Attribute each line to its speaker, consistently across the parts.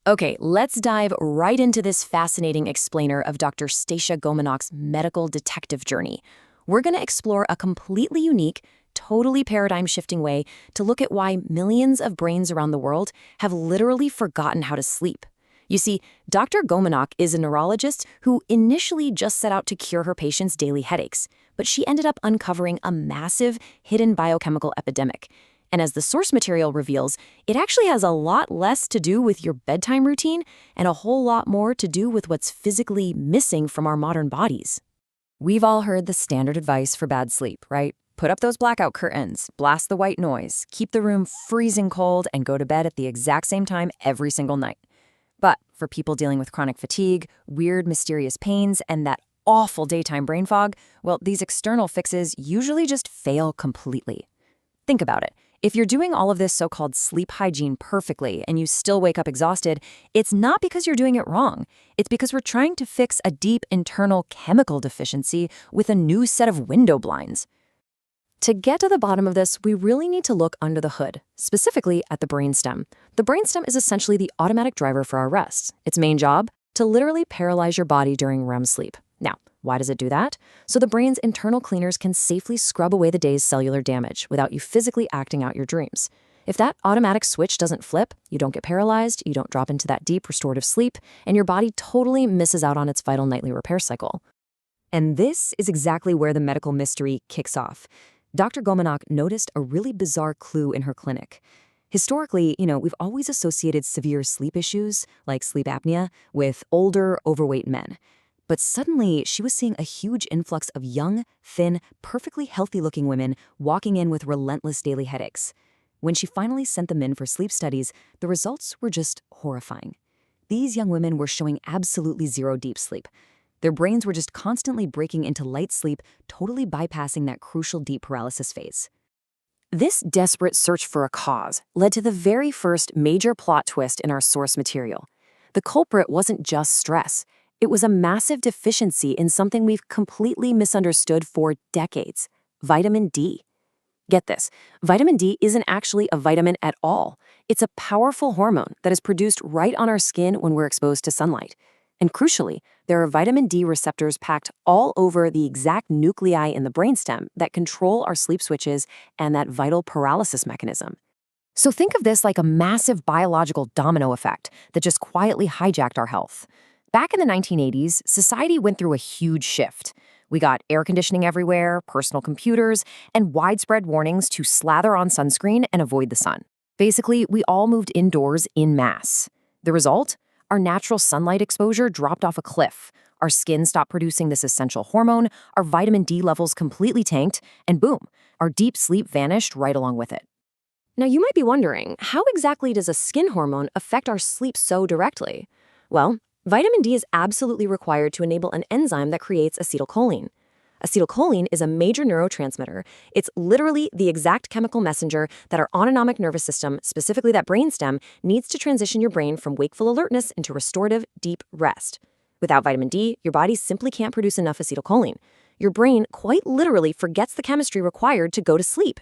Speaker 1: Okay, let's dive right into this fascinating explainer of Dr. Stasha Gominak's medical detective journey. We're going to explore a completely unique, totally paradigm-shifting way to look at why millions of brains around the world have literally forgotten how to sleep. You see, Dr. Gominak is a neurologist who initially just set out to cure her patients' daily headaches, but she ended up uncovering a massive, hidden biochemical epidemic. And as the source material reveals, it actually has a lot less to do with your bedtime routine and a whole lot more to do with what's physically missing from our modern bodies. We've all heard the standard advice for bad sleep, right? Put up those blackout curtains, blast the white noise, keep the room freezing cold, and go to bed at the exact same time every single night. But for people dealing with chronic fatigue, weird, mysterious pains, and that awful daytime brain fog, well, these external fixes usually just fail completely. Think about it. If you're doing all of this so-called sleep hygiene perfectly and you still wake up exhausted, it's not because you're doing it wrong. It's because we're trying to fix a deep internal chemical deficiency with a new set of window blinds. To get to the bottom of this, we really need to look under the hood, specifically at the brainstem. The brainstem is essentially the automatic driver for our rest. Its main job? To literally paralyze your body during REM sleep. Now, why does it do that? So the brain's internal cleaners can safely scrub away the day's cellular damage without you physically acting out your dreams. If that automatic switch doesn't flip, you don't get paralyzed, you don't drop into that deep restorative sleep, and your body totally misses out on its vital nightly repair cycle. And this is exactly where the medical mystery kicks off. Dr. Gominak noticed a really bizarre clue in her clinic. Historically, we've always associated severe sleep issues, like sleep apnea, with older, overweight men. But suddenly, she was seeing a huge influx of young, thin, perfectly healthy-looking women walking in with relentless daily headaches. When she finally sent them in for sleep studies, the results were just horrifying. These young women were showing absolutely zero deep sleep. Their brains were just constantly breaking into light sleep, totally bypassing that crucial deep paralysis phase. This desperate search for a cause led to the very first major plot twist in our source material. The culprit wasn't just stress. It was a massive deficiency in something we've completely misunderstood for decades: vitamin D. Get this, vitamin D isn't actually a vitamin at all. It's a powerful hormone that is produced right on our skin when we're exposed to sunlight. And crucially, there are vitamin D receptors packed all over the exact nuclei in the brainstem that control our sleep switches and that vital paralysis mechanism. So think of this like a massive biological domino effect that just quietly hijacked our health. Back in the 1980s, society went through a huge shift. We got air conditioning everywhere, personal computers, and widespread warnings to slather on sunscreen and avoid the sun. Basically, we all moved indoors en masse. The result? Our natural sunlight exposure dropped off a cliff. Our skin stopped producing this essential hormone, our vitamin D levels completely tanked, and boom, our deep sleep vanished right along with it. Now, you might be wondering, how exactly does a skin hormone affect our sleep so directly? Well, vitamin D is absolutely required to enable an enzyme that creates acetylcholine. Acetylcholine is a major neurotransmitter. It's literally the exact chemical messenger that our autonomic nervous system, specifically that brainstem, needs to transition your brain from wakeful alertness into restorative, deep rest. Without vitamin D, your body simply can't produce enough acetylcholine. Your brain quite literally forgets the chemistry required to go to sleep.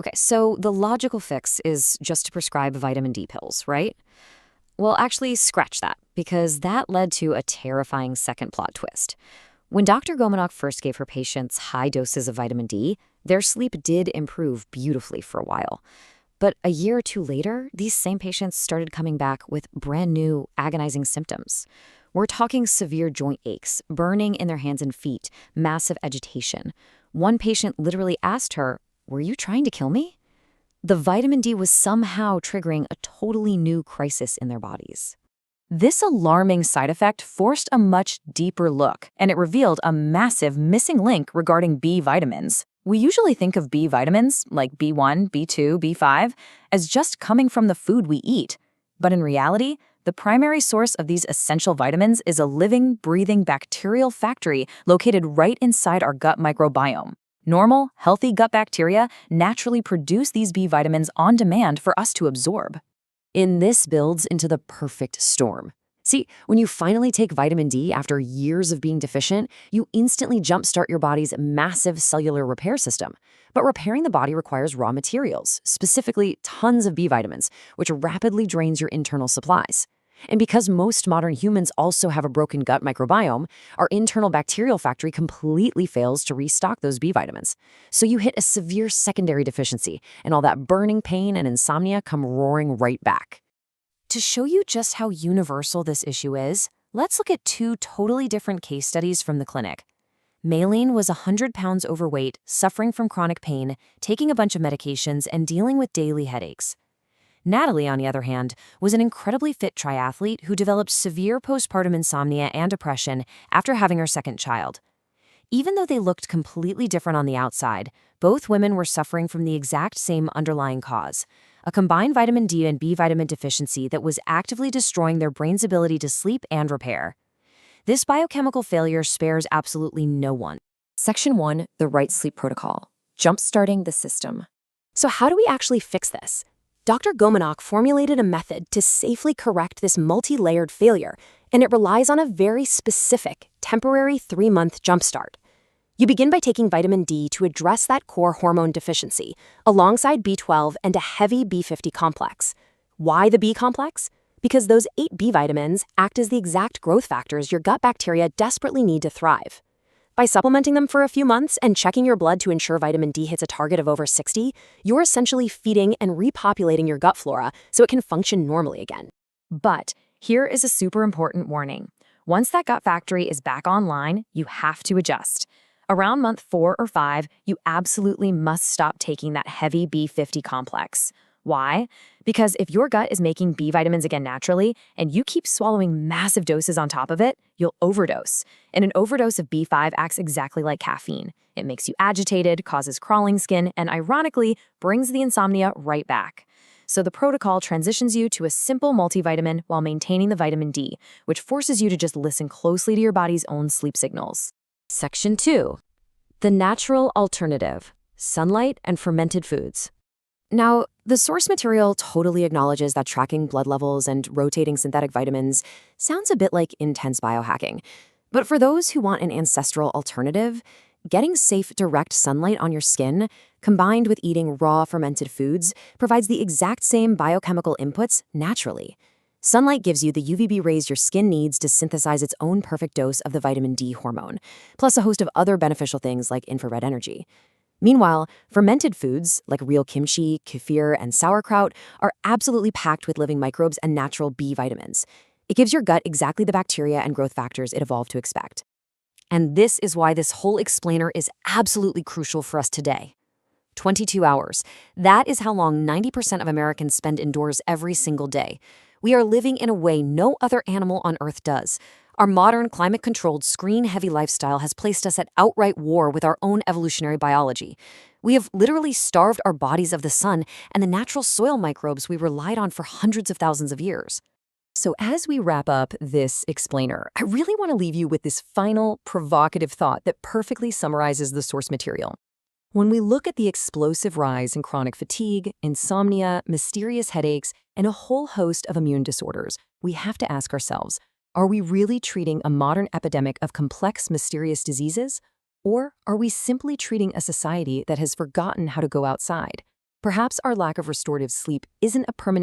Speaker 1: Okay, so the logical fix is just to prescribe vitamin D pills, right? Well, actually, scratch that, because that led to a terrifying second plot twist. When Dr. Gominak first gave her patients high doses of vitamin D, their sleep did improve beautifully for a while. But a year or two later, these same patients started coming back with brand new, agonizing symptoms. We're talking severe joint aches, burning in their hands and feet, massive agitation. One patient literally asked her, "Were you trying to kill me?" The vitamin D was somehow triggering a totally new crisis in their bodies. This alarming side effect forced a much deeper look, and it revealed a massive missing link regarding B vitamins. We usually think of B vitamins, like B1, B2, B5, as just coming from the food we eat. But in reality, the primary source of these essential vitamins is a living, breathing bacterial factory located right inside our gut microbiome. Normal, healthy gut bacteria naturally produce these B vitamins on demand for us to absorb. And this builds into the perfect storm. See, when you finally take vitamin D after years of being deficient, you instantly jumpstart your body's massive cellular repair system. But repairing the body requires raw materials, specifically tons of B vitamins, which rapidly drains your internal supplies. And because most modern humans also have a broken gut microbiome, our internal bacterial factory completely fails to restock those B vitamins. So you hit a severe secondary deficiency, and all that burning pain and insomnia come roaring right back. To show you just how universal this issue is, let's look at two totally different case studies from the clinic. Maylene was 100 pounds overweight, suffering from chronic pain, taking a bunch of medications, and dealing with daily headaches. Natalie, on the other hand, was an incredibly fit triathlete who developed severe postpartum insomnia and depression after having her second child. Even though they looked completely different on the outside, both women were suffering from the exact same underlying cause, a combined vitamin D and B vitamin deficiency that was actively destroying their brain's ability to sleep and repair. This biochemical failure spares absolutely no one. Section 1, the right sleep protocol, jump-starting the system. So how do we actually fix this? Dr. Gominak formulated a method to safely correct this multi-layered failure, and it relies on a very specific, temporary 3-month jumpstart. You begin by taking vitamin D to address that core hormone deficiency, alongside B12 and a heavy B50 complex. Why the B complex? Because those 8 B vitamins act as the exact growth factors your gut bacteria desperately need to thrive. By supplementing them for a few months and checking your blood to ensure vitamin D hits a target of over 60, you're essentially feeding and repopulating your gut flora so it can function normally again. But here is a super important warning. Once that gut factory is back online, you have to adjust. Around month 4 or 5, you absolutely must stop taking that heavy B50 complex. Why? Because if your gut is making B vitamins again naturally, and you keep swallowing massive doses on top of it, you'll overdose. And an overdose of B5 acts exactly like caffeine. It makes you agitated, causes crawling skin, and ironically, brings the insomnia right back. So the protocol transitions you to a simple multivitamin while maintaining the vitamin D, which forces you to just listen closely to your body's own sleep signals. Section 2. The natural alternative, sunlight and fermented foods. Now, the source material totally acknowledges that tracking blood levels and rotating synthetic vitamins sounds a bit like intense biohacking. But for those who want an ancestral alternative, getting safe direct sunlight on your skin, combined with eating raw fermented foods, provides the exact same biochemical inputs naturally. Sunlight gives you the UVB rays your skin needs to synthesize its own perfect dose of the vitamin D hormone, plus a host of other beneficial things like infrared energy. Meanwhile, fermented foods like real kimchi, kefir, and sauerkraut are absolutely packed with living microbes and natural B vitamins. It gives your gut exactly the bacteria and growth factors it evolved to expect. And this is why this whole explainer is absolutely crucial for us today. 22 hours. That is how long 90% of Americans spend indoors every single day. We are living in a way no other animal on Earth does. Our modern, climate-controlled, screen-heavy lifestyle has placed us at outright war with our own evolutionary biology. We have literally starved our bodies of the sun and the natural soil microbes we relied on for hundreds of thousands of years. So as we wrap up this explainer, I really want to leave you with this final, provocative thought that perfectly summarizes the source material. When we look at the explosive rise in chronic fatigue, insomnia, mysterious headaches, and a whole host of immune disorders, we have to ask ourselves, are we really treating a modern epidemic of complex, mysterious diseases? Or are we simply treating a society that has forgotten how to go outside? Perhaps our lack of restorative sleep isn't a permanent